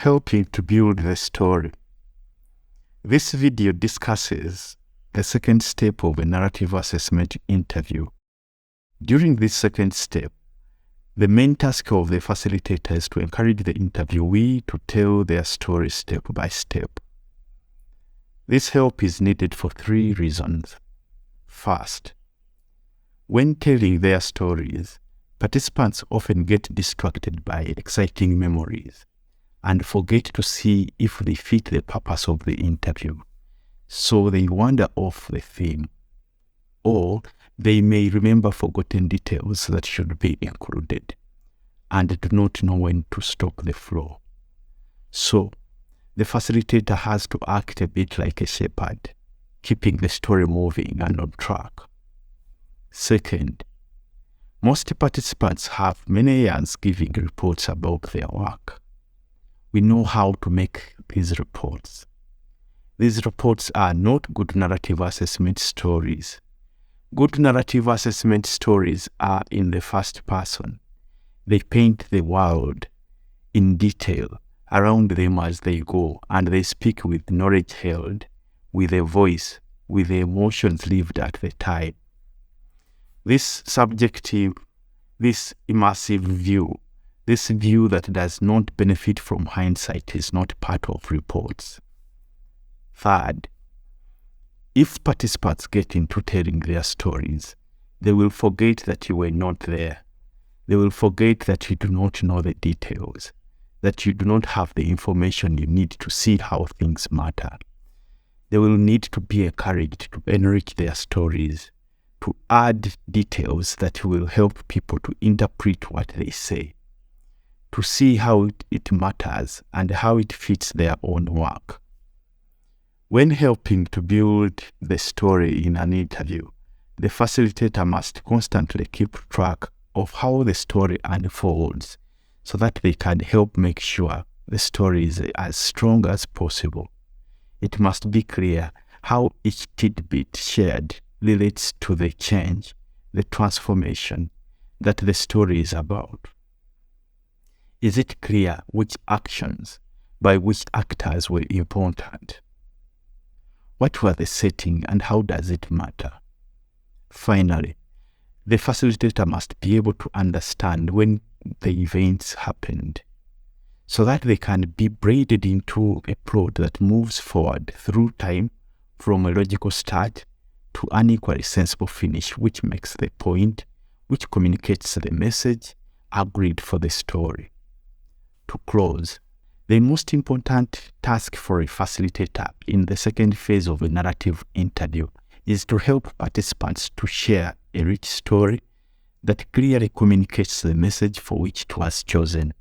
Helping to build the story. This video discusses the second step of a narrative assessment interview. During this second step, the main task of the facilitator is to encourage the interviewee to tell their story step by step. This help is needed for 3 reasons. First, when telling their stories, participants often get distracted by exciting memories and forget to see if they fit the purpose of the interview. So they wander off the theme, or they may remember forgotten details that should be included and do not know when to stop the flow. So the facilitator has to act a bit like a shepherd, keeping the story moving and on track. Second, most participants have many years giving reports about their work. We know how to make these reports. These reports are not good narrative assessment stories. Good narrative assessment stories are in the first person. They paint the world in detail around them as they go, and they speak with knowledge held, with a voice, with the emotions lived at the time. This subjective, this immersive view, this view that does not benefit from hindsight is not part of reports. Third, if participants get into telling their stories, they will forget that you were not there. They will forget that you do not know the details, that you do not have the information you need to see how things matter. They will need to be encouraged to enrich their stories, to add details that will help people to interpret what they say, to see how it matters and how it fits their own work. When helping to build the story in an interview, the facilitator must constantly keep track of how the story unfolds so that they can help make sure the story is as strong as possible. It must be clear how each tidbit shared relates to the change, the transformation that the story is about. Is it clear which actions by which actors were important? What were the setting and how does it matter? Finally, the facilitator must be able to understand when the events happened so that they can be braided into a plot that moves forward through time from a logical start to an equally sensible finish, which makes the point, which communicates the message agreed for the story. To close, the most important task for a facilitator in the second phase of a narrative interview is to help participants to share a rich story that clearly communicates the message for which it was chosen.